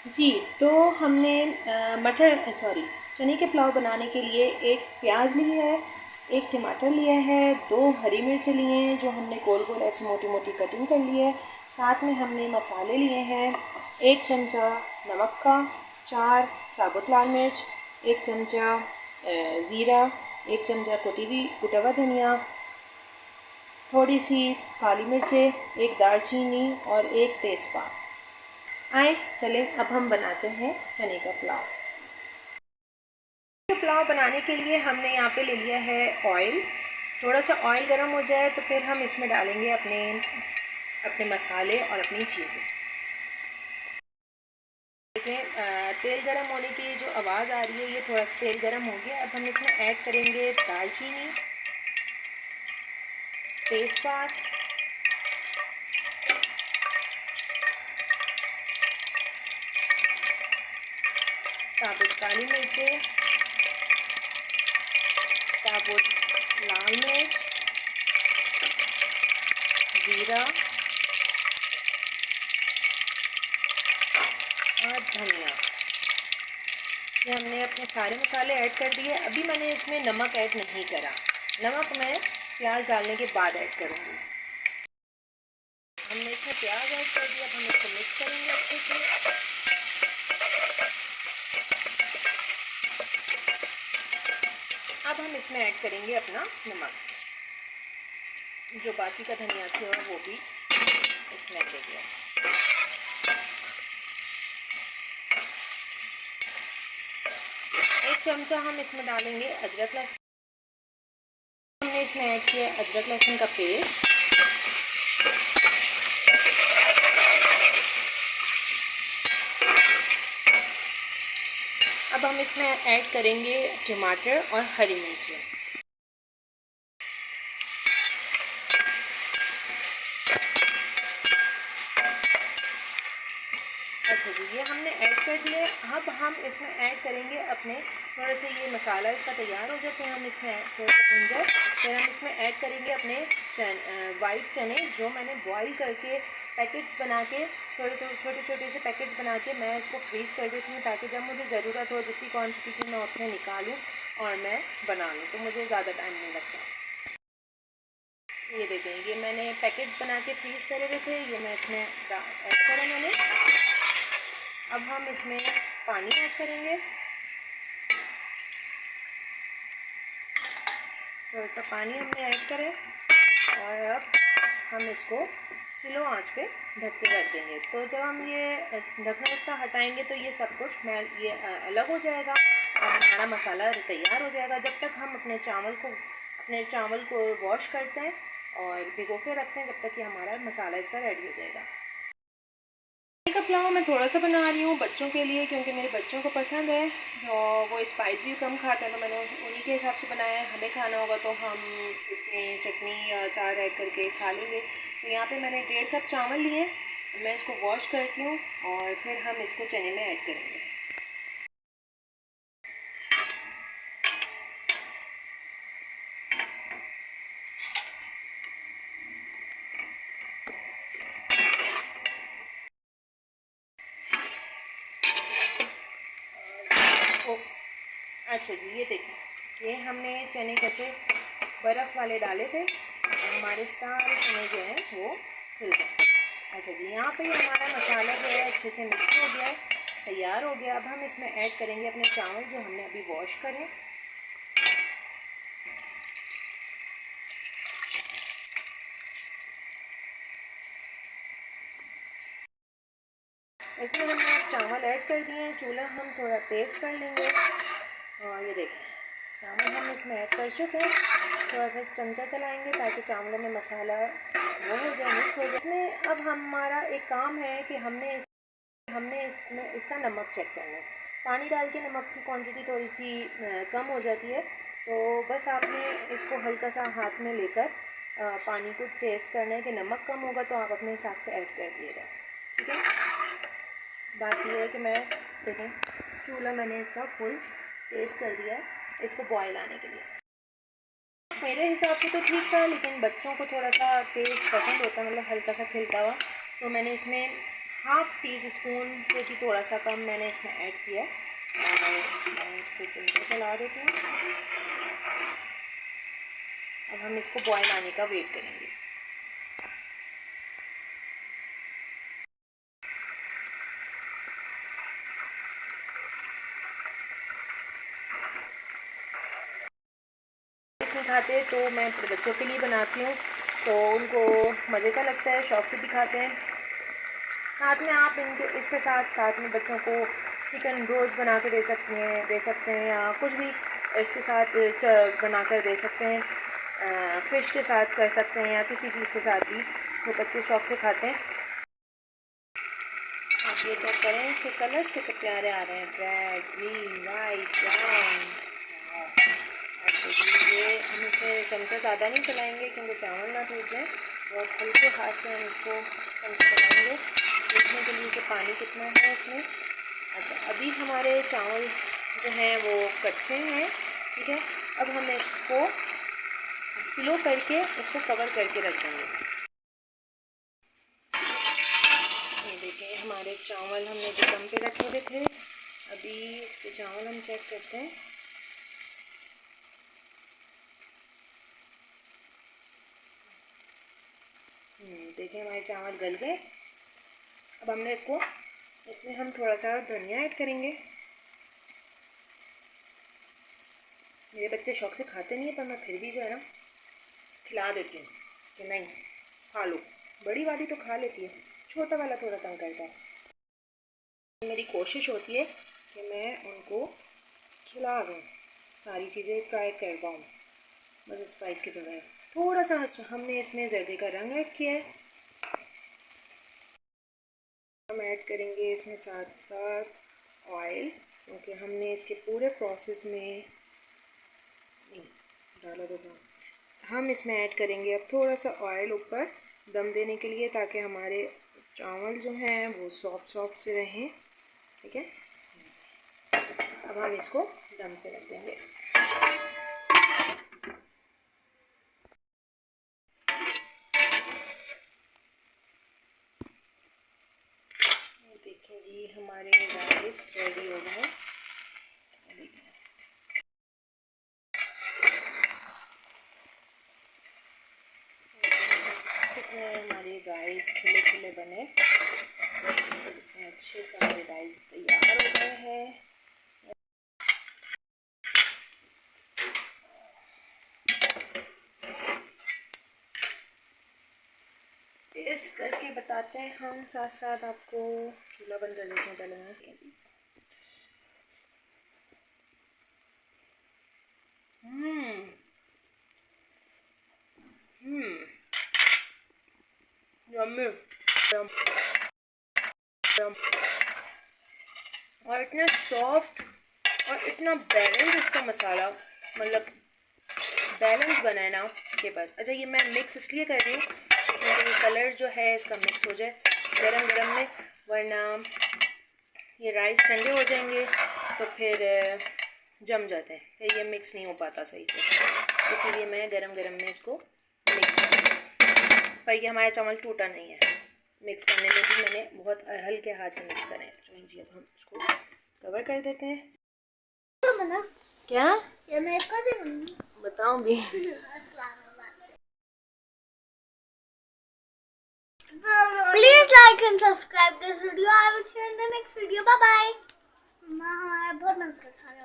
जी, तो हमने चने के पुलाव बनाने के लिए एक प्याज ली है, एक टमाटर लिया है, 2 हरी मिर्च लिए हैं जो हमने गोल गोल ऐसे मोटी मोटी कटिंग कर ली है। साथ में हमने मसाले लिए हैं, 1 चमचा नमक का, 4 साबुत लाल मिर्च, 1 चमचा ज़ीरा, 1 चमचा कुटा हुआ धनिया, थोड़ी सी काली मिर्चें, एक दालचीनी और एक तेज़पात। आए चले अब हम बनाते हैं चने का पुलाव। पुलाव बनाने के लिए हमने यहाँ पे ले लिया है ऑयल। थोड़ा सा ऑयल गर्म हो जाए तो फिर हम इसमें डालेंगे अपने अपने मसाले और अपनी चीज़ें। देखें तेल गर्म होने की जो आवाज़ आ रही है, ये थोड़ा तेल गर्म हो गया। अब हम इसमें ऐड करेंगे दालचीनी, तेज़पात, साबुत काली मिर्चें, साबुत लाल मिर्च, ज़ीरा और धनिया। ये हमने अपने सारे मसाले ऐड कर दिए। अभी मैंने इसमें नमक ऐड नहीं करा, नमक मैं प्याज डालने के बाद ऐड करूँगी। हमने इसमें प्याज ऐड कर दिया। अब हम इसको मिक्स करेंगे अच्छे से। अब हम इसमें ऐड करेंगे अपना नमक, जो बाकी का धनिया थी और वो भी इसमें ऐड किया। एक चमचा हम इसमें डालेंगे अदरक लहसुन। हमने इसमें ऐड किया अदरक लहसुन का पेस्ट। अब हम इसमें ऐड करेंगे टमाटर और हरी मिर्ची। अच्छा जी, ये हमने ऐड कर दिए। अब हम इसमें ऐड करेंगे अपने थोड़ा सा, ये मसाला इसका तैयार हो जाते हैं, हम इसमें थोड़ा सा भून जाए फिर हम इसमें ऐड करेंगे अपने वाइट चने, जो मैंने बॉईल करके पैकेट्स बना के छोटे छोटे से पैकेट्स बना के मैं इसको फ्रीज़ कर देती हूँ, ताकि जब मुझे ज़रूरत हो जितनी क्वान्टिटी की मैं उतने निकालूँ और मैं बना लूँ, तो मुझे ज़्यादा टाइम नहीं लगता। ये देखें, ये मैंने पैकेट्स बना के फ्रीज़ करे हुए थे, ये मैं इसमें ऐड करा मैंने। अब हम इसमें पानी ऐड करेंगे, थोड़ा सा पानी हमने ऐड करें और अब हम इसको स्लो आंच पे ढक के रख देंगे। तो जब हम ये ढक्कन इसका हटाएंगे तो ये सब कुछ अलग हो जाएगा और हमारा मसाला तैयार हो जाएगा। जब तक हम अपने चावल को वॉश करते हैं और भिगो के रखते हैं, जब तक कि हमारा मसाला इसका रेडी हो जाएगा। का पुलाव मैं थोड़ा सा बना रही हूँ बच्चों के लिए, क्योंकि मेरे बच्चों को पसंद है और वो स्पाइस भी कम खाते हैं, तो मैंने उन्हीं के हिसाब से बनाया है। हमें खाना होगा तो हम इसमें चटनी या अचार ऐड करके खा लेंगे। तो यहाँ पे मैंने 1.5 कप चावल लिए, मैं इसको वॉश करती हूँ और फिर हम इसको चने में ऐड करेंगे। अच्छा जी, ये देखिए, ये हमने चने कैसे बर्फ़ वाले डाले थे और हमारे सारे चने जो हैं वो खुल गए। अच्छा जी, यहाँ पे हमारा मसाला जो है अच्छे से मिक्स हो गया है, तैयार हो गया। अब हम इसमें ऐड करेंगे अपने चावल जो हमने अभी वॉश करे। इसमें हमने अब चावल ऐड कर दिए हैं। चूल्हा हम थोड़ा तेज़ कर लेंगे और ये देखें, चावल हम इसमें ऐड कर चुके हैं। थोड़ा सा चमचा चलाएंगे ताकि चावलों में मसाला वो हो जाए, मिक्स हो जाए। इसमें अब हमारा एक काम है कि हमने इसमें इसका नमक चेक करना है। पानी डाल के नमक की क्वांटिटी थोड़ी सी कम हो जाती है, तो बस आपने इसको हल्का सा हाथ में लेकर पानी को टेस्ट करना है कि नमक कम होगा तो आप अपने हिसाब से ऐड कर दिएगा, ठीक है। बात यह है कि मैं देखें, चूल्हा मैंने इसका फुल तेज़ कर दिया है इसको बॉयल आने के लिए। मेरे हिसाब से तो ठीक था, लेकिन बच्चों को थोड़ा सा तेज़ पसंद होता है, मतलब हल्का सा खिलता हुआ, तो मैंने इसमें हाफ टी स्पून से कि थोड़ा सा कम मैंने इसमें ऐड किया है। और मैं इसको चमचा चला देती हूँ। अब हम इसको बॉयल आने का वेट करेंगे। इसमें खाते तो मैं बच्चों के लिए बनाती हूँ, तो उनको मज़े का लगता है, शौक़ से भी खाते हैं। साथ में आप इसके साथ में बच्चों को चिकन रोल्स बना के दे सकते हैं या कुछ भी इसके साथ बना कर दे सकते हैं। फ़िश के साथ कर सकते हैं या किसी चीज़ के साथ भी, तो बच्चे शौक़ से खाते हैं। आप ये चेक करें, इसके कलर्स कितने प्यारे आ रहे हैं, रेड, ग्रीन, वाइट, ब्राउन। ये हम इसमें चमचा ज़्यादा नहीं चलाएंगे क्योंकि चावल ना टूट जाए, बहुत हल्के हाथ से हम इसको चमचा चलाएंगे देखने के लिए कि पानी कितना है इसमें। अच्छा, अभी हमारे चावल जो हैं वो कच्चे हैं, ठीक है। अब हम इसको स्लो करके इसको कवर करके रख देंगे। ये देखिए हमारे चावल हमने जो दम पे रखे हुए थे, अभी इसके चावल हम चेक करते हैं। देखिए हमारे चावल गल गए। अब हमने इसमें हम थोड़ा सा धनिया ऐड करेंगे। मेरे बच्चे शौक़ से खाते नहीं है, पर मैं फिर भी जो है ना खिला देती हूँ कि नहीं खा लो। बड़ी वाली तो खा लेती है, छोटा वाला थोड़ा तंग करता है। मेरी कोशिश होती है कि मैं उनको खिला दूँ, सारी चीज़ें ट्राई कर पाऊँ, बस स्पाइस के बगैर। थोड़ा सा हमने इसमें जर्दे का रंग ऐड किया है। हम ऐड करेंगे इसमें साथ साथ ऑयल, क्योंकि हमने इसके पूरे प्रोसेस में नहीं डाला था। हम इसमें ऐड करेंगे अब थोड़ा सा ऑयल ऊपर दम देने के लिए, ताकि हमारे चावल जो हैं वो सॉफ्ट से रहें, ठीक है। अब हम इसको दम पे रख देंगे। देखिए जी हमारे राइस रेडी हो गए। कितने हमारे राइस खिले खिले बने, अच्छे से हमारे राइस तैयार हो गए हैं। टेस्ट करके बताते हैं हम, साथ साथ आपको चूल्हा बंद कर देते हैं पहले मैं। यम्मी और इतना सॉफ्ट और इतना बैलेंस इसका मसाला, मतलब बैलेंस बना है ना के पास। अच्छा, ये मैं मिक्स इसलिए कर रही हूँ क्योंकि कलर जो है इसका मिक्स हो जाए गरम गरम में, वरना ये राइस ठंडे हो जाएंगे तो फिर जम जाते हैं, फिर ये मिक्स नहीं हो पाता सही से। इसीलिए मैं गरम गरम में इसको मिक्स कर रही हूँ। पर ये हमारा चावल टूटा नहीं है, मिक्स करने में भी मैंने बहुत हल्के हाथ से मिक्स करें। तो जी अब हम इसको कवर कर देते हैं। तो क्या ये मैं इसको बताऊँ भी? Please like and subscribe this video. I will see you in the next video. Bye bye. हमारा बहुत मजा खाने